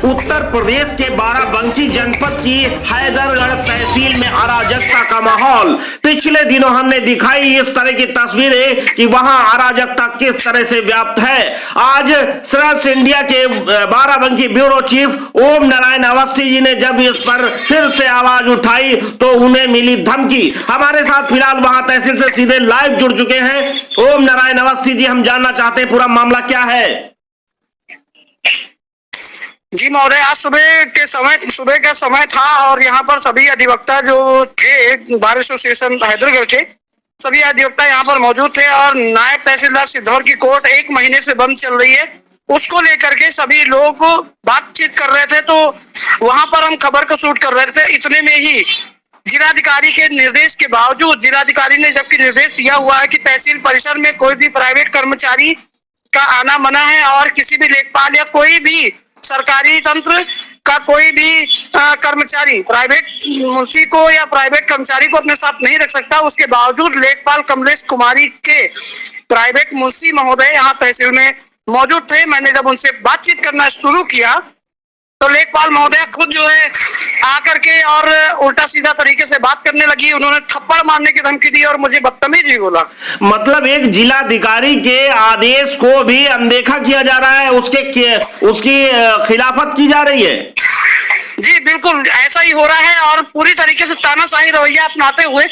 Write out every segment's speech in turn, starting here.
उत्तर प्रदेश के बाराबंकी जनपद की हैदरगढ़ तहसील में अराजकता का माहौल। पिछले दिनों हमने दिखाई इस तरह की तस्वीरें कि वहां अराजकता किस तरह से व्याप्त है। आज श्रस इंडिया के बाराबंकी ब्यूरो चीफ ओम नारायण अवस्थी जी ने जब इस पर फिर से आवाज उठाई तो उन्हें मिली धमकी। हमारे साथ फिलहाल वहां तहसील से सीधे लाइव जुड़ चुके हैं ओम नारायण अवस्थी जी। हम जानना चाहते हैं पूरा मामला क्या है। जी महोदय, आज सुबह का समय था और यहाँ पर सभी अधिवक्ता जो थे बार एसोसिएशन हैदरगढ़ के सभी अधिवक्ता यहाँ पर मौजूद थे और नायब तहसीलदार सिद्धौर की कोर्ट 1 महीने से बंद चल रही है, उसको लेकर के सभी लोग बातचीत कर रहे थे। तो वहां पर हम खबर को शूट कर रहे थे। इतने में ही जिलाधिकारी के निर्देश के बावजूद जिलाधिकारी ने जबकि निर्देश दिया हुआ है कि तहसील परिसर में कोई भी प्राइवेट कर्मचारी का आना मना है और किसी भी लेखपाल या कोई भी सरकारी तंत्र का कोई भी कर्मचारी प्राइवेट मुंशी को या प्राइवेट कर्मचारी को अपने साथ नहीं रख सकता। उसके बावजूद लेखपाल कमलेश कुमारी के प्राइवेट मुंशी महोदय यहाँ तहसील में मौजूद थे। मैंने जब उनसे बातचीत करना शुरू किया तो लेखपाल महोदय खुद जो है आकर के और उल्टा सीधा तरीके से बात करने लगी। उन्होंने थप्पड़ मारने की धमकी दी और मुझे बदतमीज भी बोला। मतलब एक जिलाधिकारी के आदेश को भी अनदेखा किया जा रहा है, उसकी खिलाफत की जा रही है। जी बिल्कुल ऐसा ही हो रहा है और पूरी तरीके से तानाशाही रवैया अपनाते हुए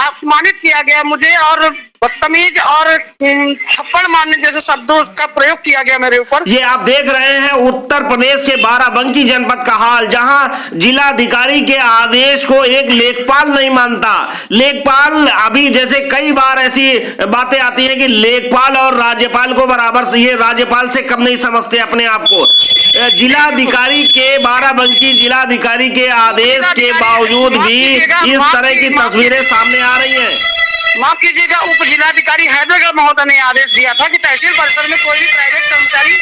अपमानित किया गया मुझे और बदतमीज और थप्पड़ मारने जैसे शब्दों का प्रयोग किया गया मेरे ऊपर। ये आप देख रहे हैं उत्तर प्रदेश के बाराबंकी जनपद का हाल, जहां जिलाधिकारी के आदेश को एक लेखपाल नहीं मानता। लेखपाल अभी जैसे कई बार ऐसी बातें आती हैं कि लेखपाल और राज्यपाल को बराबर से, ये राज्यपाल से कम नहीं समझते अपने आप को। जिलाधिकारी के बाराबंकी जिलाधिकारी के आदेश के बावजूद भी इस तरह की तस्वीरें सामने आ रही हैं। माफ कीजिएगा, उप जिलाधिकारी हैदरगढ़ महोदय ने आदेश दिया था कि तहसील परिसर में कोई भी प्राइवेट कर्मचारी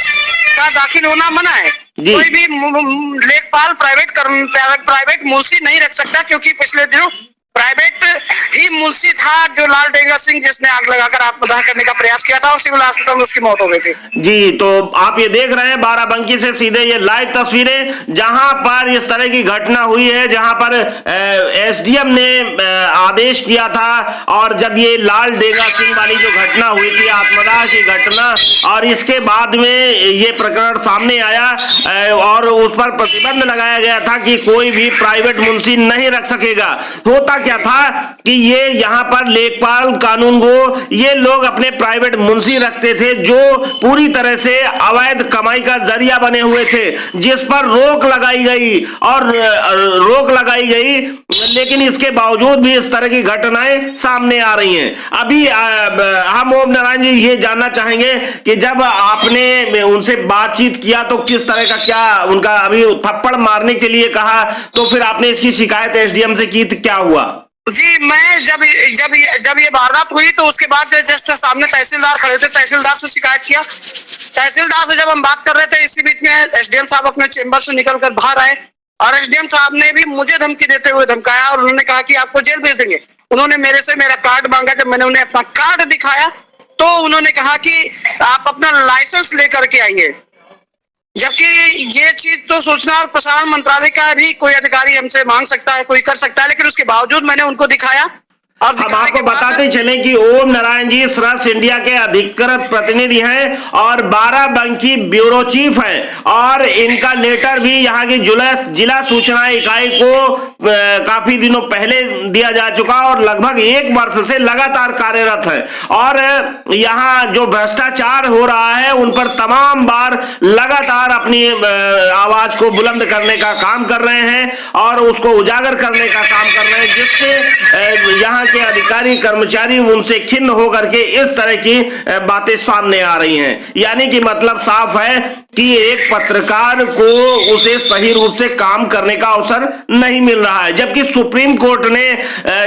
का दाखिल होना मना है। कोई भी लेखपाल प्राइवेट मुंशी नहीं रख सकता, क्योंकि पिछले दिनों प्राइवेट ही मुंशी था जो लाल डेंगर सिंह, जिसने आग लगाकर आत्मदाह करने का प्रयास किया था और सिविल हॉस्पिटल में उसकी मौत हो गई थी। जी, तो आप ये देख रहे हैं बाराबंकी से सीधे ये लाइव तस्वीरें, जहां पर इस तरह की घटना हुई है, जहां पर एसडीएम ने आदेश किया था और जब ये लाल डेंगर सिंह वाली जो घटना हुई थी, आत्मदाह की घटना, और इसके बाद में ये प्रकरण सामने आया और उस पर प्रतिबंध लगाया गया था कि कोई भी प्राइवेट मुंशी नहीं रख सकेगा। होता क्या था कि ये यहाँ पर लेखपाल कानून को ये लोग अपने प्राइवेट मुंशी रखते थे जो पूरी तरह से अवैध कमाई का जरिया बने हुए थे, जिस पर रोक लगाई गई लेकिन इसके बावजूद भी इस तरह की घटनाएं सामने आ रही हैं। अभी हम ओम नारायण जी ये जानना चाहेंगे कि जब आपने उनसे बातचीत किया तो किस तरह का, क्या उनका अभी थप्पड़ मारने के लिए कहा तो फिर आपने इसकी शिकायत एसडीएम से की तो क्या हुआ? जी, मैं जब ये वारदात हुई तो उसके बाद जस्ट सामने तहसीलदार खड़े थे, तहसीलदार से शिकायत किया। तहसीलदार से जब हम बात कर रहे थे, इसी बीच में एसडीएम साहब अपने चेंबर से निकलकर बाहर आए और एसडीएम साहब ने भी मुझे धमकी देते हुए धमकाया और उन्होंने कहा कि आपको जेल भेज देंगे। उन्होंने मेरे से मेरा कार्ड मांगा। जब मैंने उन्हें अपना कार्ड दिखाया तो उन्होंने कहा कि आप अपना लाइसेंस लेकर के आइए, जबकि ये चीज तो सूचना और प्रसारण मंत्रालय का भी कोई अधिकारी हमसे मांग सकता है, कोई कर सकता है, लेकिन उसके बावजूद मैंने उनको दिखाया। हम आपको बताते चले कि ओम नारायण जी श्रस इंडिया के अधिकृत प्रतिनिधि हैं और बाराबंकी ब्यूरो चीफ हैं और इनका लेटर भी यहाँ की जिला सूचना इकाई को काफी दिनों पहले दिया जा चुका और लगभग 1 वर्ष से लगातार कार्यरत है और यहाँ जो भ्रष्टाचार हो रहा है उन पर तमाम बार लगातार अपनी आवाज को बुलंद करने का काम कर रहे हैं और उसको उजागर करने का काम कर रहे हैं, जिससे यहाँ के अधिकारी कर्मचारी उनसे खिन्न होकर के इस तरह की बातें सामने आ रही हैं। यानी कि मतलब साफ है कि एक पत्रकार को उसे सही रूप से काम करने का अवसर नहीं मिल रहा है, जबकि सुप्रीम कोर्ट ने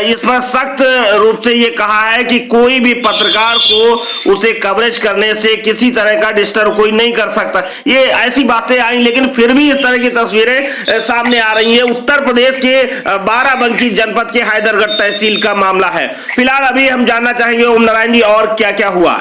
इस पर सख्त रूप से ये कहा है कि कोई भी पत्रकार को उसे कवरेज करने से किसी तरह का डिस्टर्ब कोई नहीं कर सकता। ये ऐसी बातें आई, लेकिन फिर भी इस तरह की तस्वीरें सामने आ रही है। उत्तर प्रदेश के बाराबंकी जनपद के हैदरगढ़ तहसील का मामला है। फिलहाल अभी हम जानना चाहेंगे ओम नारायण जी और क्या क्या हुआ।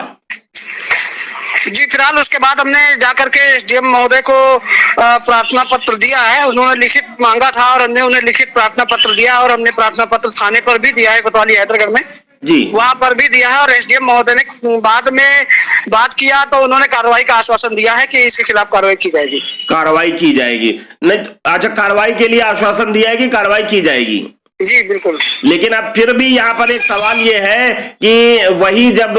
जी, फिलहाल उसके बाद हमने जाकर के एसडीएम महोदय को प्रार्थना पत्र दिया है। उन्होंने लिखित मांगा था और हमने उन्हें लिखित प्रार्थना पत्र दिया और हमने प्रार्थना पत्र थाने पर भी दिया है, कोतवाली हैदरगढ़ में जी वहां पर भी दिया है। और एसडीएम महोदय ने बाद में बात किया तो उन्होंने कार्रवाई का आश्वासन दिया है कि इसके खिलाफ कार्रवाई की जाएगी। कार्रवाई की जाएगी नहीं? अच्छा, कार्रवाई के लिए आश्वासन दिया है कि कार्रवाई की जाएगी? जी बिल्कुल। लेकिन अब फिर भी यहाँ पर एक सवाल ये है कि वही जब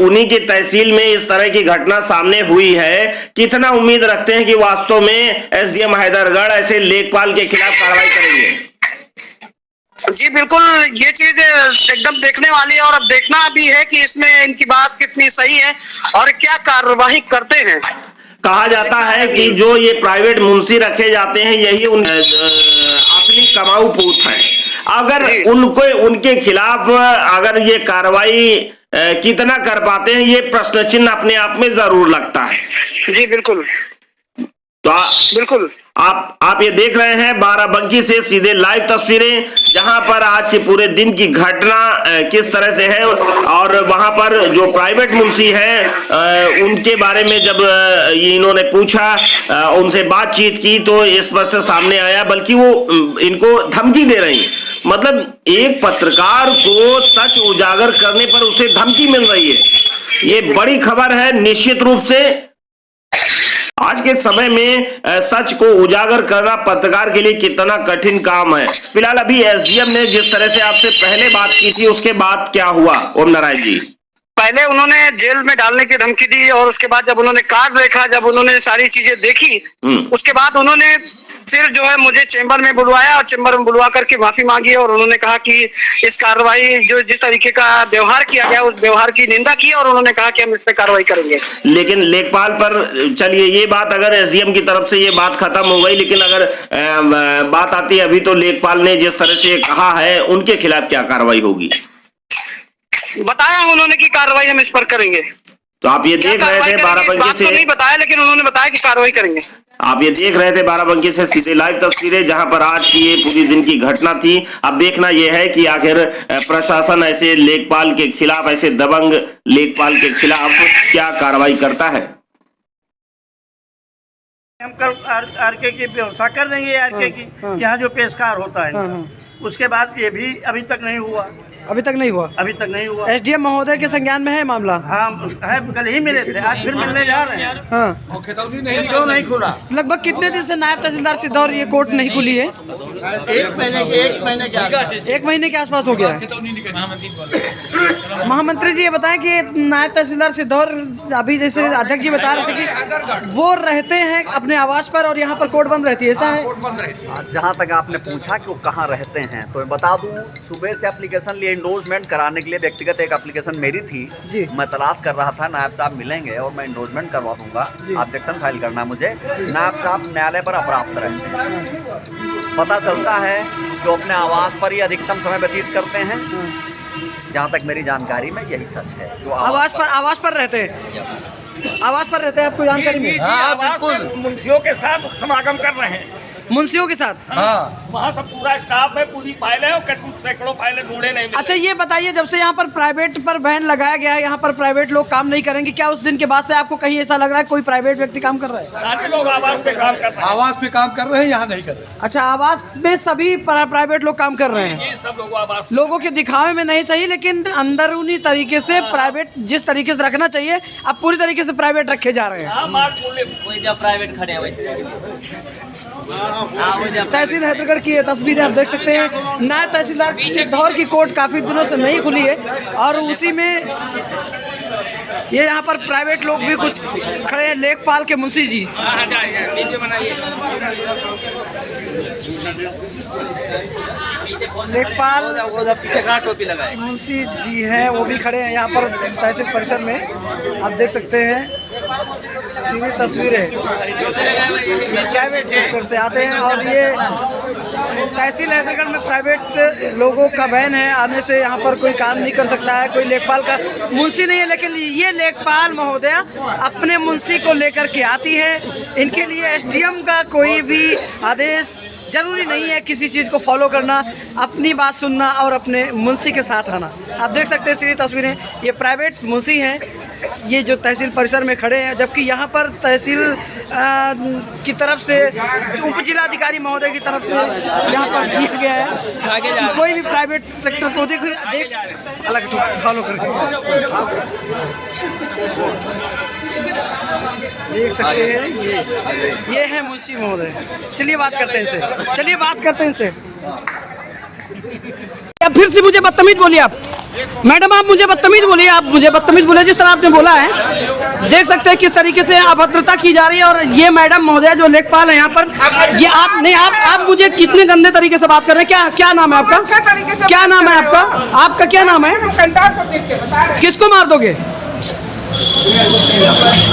उन्हीं की तहसील में इस तरह की घटना सामने हुई है, कितना उम्मीद रखते हैं कि वास्तव में एसडीएम हैदरगढ़ ऐसे लेखपाल के खिलाफ कार्रवाई करेंगे? जी बिल्कुल, ये चीज एकदम देखने वाली है और अब देखना भी है कि इसमें इनकी बात कितनी सही है और क्या कार्रवाई करते हैं। कहा जाता है कि जो ये प्राइवेट मुंशी रखे जाते हैं यही असली कमाऊ पूत है। अगर उनको उनके खिलाफ अगर ये कार्रवाई कितना कर पाते हैं, ये प्रश्न चिन्ह अपने आप में जरूर लगता है। जी बिल्कुल। तो बिल्कुल आप ये देख रहे हैं बाराबंकी से सीधे लाइव तस्वीरें, जहां पर आज के पूरे दिन की घटना किस तरह से है और वहां पर जो प्राइवेट मुंशी है उनके बारे में जब इन्होंने पूछा, उनसे बातचीत की तो स्पष्ट सामने आया, बल्कि वो इनको धमकी दे रही, मतलब एक पत्रकार को सच उजागर करने पर उसे धमकी मिल रही है। ये बड़ी खबर है निश्चित रूप से। आज के समय में सच को उजागर करना पत्रकार के लिए कितना कठिन काम है। फिलहाल अभी एसडीएम ने जिस तरह से आपसे पहले बात की थी, उसके बाद क्या हुआ ओम नारायण जी? पहले उन्होंने जेल में डालने की धमकी दी और उसके बाद जब उन्होंने कार्ड देखा, जब उन्होंने सारी चीजें देखी, उसके बाद उन्होंने फिर जो है मुझे चेंबर में बुलवाया और चेंबर में बुलवा करके माफी मांगी और उन्होंने कहा कि इस कार्रवाई जो जिस तरीके का व्यवहार किया गया उस व्यवहार की निंदा की और उन्होंने कहा कि हम इस पे कार्रवाई करेंगे। लेकिन लेखपाल पर चलिए, ये बात अगर एसडीएम की तरफ से ये बात खत्म हो गई, लेकिन अगर बात आती है अभी तो लेखपाल ने जिस तरह से कहा है, उनके खिलाफ क्या कार्रवाई होगी? बताया उन्होंने कि कार्रवाई हम इस पर करेंगे। तो आप ये देख रहे थे बाराबंकी से, नहीं बताया लेकिन उन्होंने बताया कि कार्रवाई करेंगे। आप ये देख रहे थे बाराबंकी से सीधे लाइव तस्वीरें, जहां पर आज की ये पूरी दिन की घटना थी। अब देखना यह है कि आखिर प्रशासन ऐसे लेखपाल के खिलाफ, ऐसे दबंग लेखपाल के खिलाफ क्या कार्रवाई करता है। हम कल आरके की व्यवस्था कर देंगे, आरके की जहाँ जो पेशकार होता है। उसके बाद ये भी अभी तक नहीं हुआ। अभी तक नहीं हुआ? अभी तक नहीं हुआ। एसडीएम महोदय के संज्ञान में है मामला? हाँ है, कल ही मिले थे, आज फिर मिलने जा रहे हैं। हाँ, क्यों नहीं खुला? लगभग कितने दिन से नायब तहसीलदार सिद्धौर ये कोर्ट नहीं खुली है? एक महीने के आसपास हो गया है। महामंत्री जी ये बताएं कि नायब तहसीलदार सिद्धौर अभी जैसे अध्यक्ष जी बता रहे थे कि वो रहते हैं अपने आवास पर और यहाँ पर कोर्ट बंद रहती है, ऐसा है? जहाँ तक आपने पूछा कि वो कहाँ रहते हैं, तो मैं बता दूं, सुबह से एप्लीकेशन लिए इंडोर्समेंट कराने के लिए व्यक्तिगत एक एप्लीकेशन मेरी थी जी। मैं तलाश कर रहा था, नायब साहब मिलेंगे और मैं इंडोर्समेंट करवा दूंगा। ऑब्जेक्शन फाइल करना मुझे। नायब साहब न्यायालय पर अप्राप्त रहते हैं। पता चलता है कि वो अपने आवास पर ही अधिकतम समय व्यतीत करते हैं। जहाँ तक मेरी जानकारी में यही सच है। जो आवास पर रहते हैं। आवास पर रहते हैं, आपको जानकारी में? हाँ, बिल्कुल मुंशियों के साथ समागम कर रहे हैं। मुंशियों के साथ? हाँ, वहाँ सब पूरा स्टाफ है, पूरी फाइलें और सैकड़ों फाइलें ढूंढे नहीं मिले। अच्छा ये बताइए, जब से यहाँ पर प्राइवेट पर बैन लगाया गया है, यहाँ पर प्राइवेट लोग काम नहीं करेंगे, क्या उस दिन के बाद से आपको कहीं ऐसा लग रहा है कोई प्राइवेट व्यक्ति काम कर रहा है? सारे लोग आवास पे काम कर रहे हैं। आवास पे काम कर रहे हैं, यहाँ नहीं कर रहे। अच्छा, आवास में सभी प्राइवेट लोग काम कर रहे हैं? ये सब लोग आवास, लोगों के दिखावे में नहीं सही, लेकिन अंदरूनी तरीके से प्राइवेट जिस तरीके से रखना चाहिए अब पूरी तरीके से प्राइवेट रखे जा रहे हैं। प्राइवेट खड़े हैं। तहसील हैदरगढ़ की ये तस्वीरें आप देख सकते हैं। नायब तहसीलदार सिद्धौर की कोर्ट काफी दिनों से नहीं खुली है और उसी में ये यहाँ पर प्राइवेट लोग भी कुछ खड़े हैं। लेखपाल के मुंशी जी, लेखपाल मुंशी जी हैं, वो भी खड़े हैं यहाँ पर तहसील परिसर में। आप देख सकते हैं सीधी तस्वीरें प्राइवेट सेक्टर से आते हैं और ये तहसील हैदरगढ़ में प्राइवेट लोगों का बैन है, आने से यहाँ पर कोई काम नहीं कर सकता है। कोई लेखपाल का मुंशी नहीं है, लेकिन ये लेखपाल महोदया अपने मुंशी को लेकर के आती है। इनके लिए एसडीएम का कोई भी आदेश जरूरी नहीं है किसी चीज़ को फॉलो करना, अपनी बात सुनना और अपने मुंशी के साथ आना। आप देख सकते हैं सीधी तस्वीरें, ये प्राइवेट मुंशी हैं, ये जो तहसील परिसर में खड़े हैं, जबकि यहाँ पर तहसील की तरफ से उप जिलाधिकारी महोदय की तरफ से यहाँ पर दिया गया है कि कोई भी प्राइवेट सेक्टर को देख अलग फॉलो करके देख सकते हैं। ये है मुंशी महोदय। चलिए बात करते हैं इनसे, अब फिर से मुझे बदतमीज बोलिए आप। मैडम आप मुझे बदतमीज बोलिए, जिस तरह आपने बोला है। देख सकते हैं किस तरीके से अभद्रता की जा रही है। और ये मैडम महोदय जो लेखपाल है यहाँ पर, ये आप नहीं, आप मुझे कितने गंदे तरीके से बात कर रहे हैं। क्या नाम है आपका? क्या नाम है आपका क्या नाम है? किसको मार दोगे?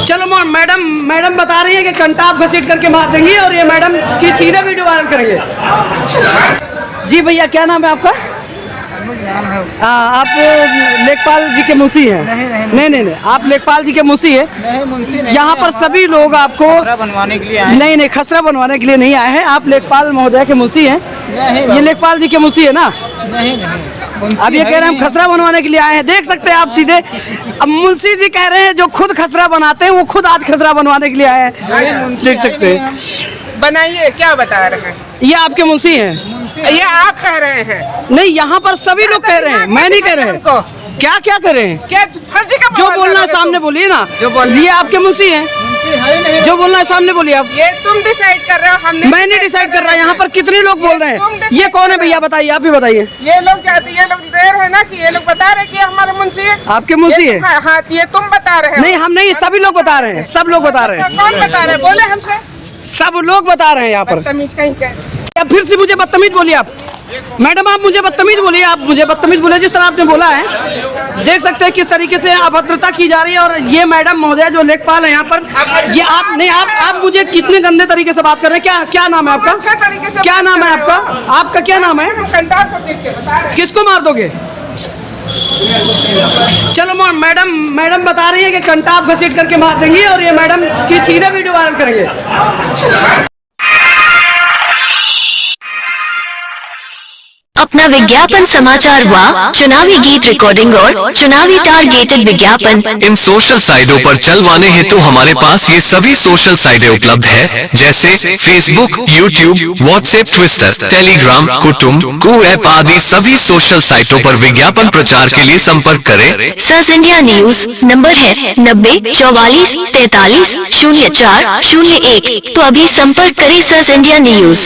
चलो मैडम बता रही है कि कंटा आप घसीट करके मार देंगी और ये मैडम की सीधे वीडियो वायरल करेंगे। जी भैया क्या नाम है आपका? आप लेखपाल जी के मुंशी हैं? नहीं, आप लेखपाल जी के मुंशी हैं। यहाँ पर सभी लोग आपको बनवाने के लिए आए? नहीं, खसरा बनवाने के लिए नहीं आए हैं। आप लेखपाल महोदय के मुंशी हैं? ये लेखपाल जी के मुंशी है ना? नहीं, अब ये कह रहे हैं हम खसरा बनवाने के लिए आए हैं। देख सकते हैं आप सीधे, अब मुंशी जी कह रहे हैं जो खुद खसरा बनाते हैं वो खुद आज खसरा बनवाने के लिए आए हैं। देख सकते हैं। बनाइए, क्या बता रहे हैं? ये आपके मुंशी हैं? ये आप कह रहे हैं? नहीं, यहाँ पर सभी लोग कह रहे हैं, मैं नहीं कह रहे हैं। क्या कर रहे हैं? क्या फर्जी का जो बोलना है सामने बोलिए ना। ये आपके मुंशी हैं? जो बोलना है सामने बोलिए आप। ये तुम डिसाइड कर रहे हो, मैं नहीं डिसाइड कर रहा। यहाँ पर कितने लोग बोल रहे हैं? ये कौन है भैया बताइए, आप ही बताइए। ये लोग देर है ना कि ये लोग बता रहे हैं कि हमारे मुंशी है। आपके मुंशी है? हाँ, ये तुम बता रहे हो। नहीं, हम नहीं, सभी लोग बता रहे हैं, सब लोग बता रहे हैं। कौन बता रहे हैं? बोले हमसे। सब लोग बता रहे हैं यहाँ पर। बदतमीज कहीं का। अब फिर से मुझे बदतमीज बोलिए आप। मैडम आप मुझे बदतमीज बोलिए, जिस तरह आपने बोला है। देख सकते हैं किस तरीके से अभद्रता की जा रही है। और ये मैडम महोदय जो लेखपाल है यहाँ पर, ये आप नहीं, आप मुझे कितने गंदे तरीके से बात कर रहे हैं। क्या नाम है आपका? क्या नाम है आपका क्या नाम है? किसको मार दोगे? चलो मैडम बता रही है कि कंटा आप घसीट करके मार देंगी और ये मैडम की सीधे वीडियो वायरल करेंगे। अपना विज्ञापन समाचार व चुनावी गीत रिकॉर्डिंग और चुनावी टारगेटेड विज्ञापन इन सोशल साइटों पर चलवाने हेतु हमारे पास ये सभी सोशल साइटें उपलब्ध है, जैसे Facebook, YouTube, WhatsApp, Twitter, Telegram, कुटुंब, कू-ऐप आदि सभी सोशल साइटों पर विज्ञापन प्रचार के लिए संपर्क करें। सर्च इंडिया न्यूज नंबर है 90 44 43 04 01। तो अभी संपर्क करें सर्च इंडिया न्यूज।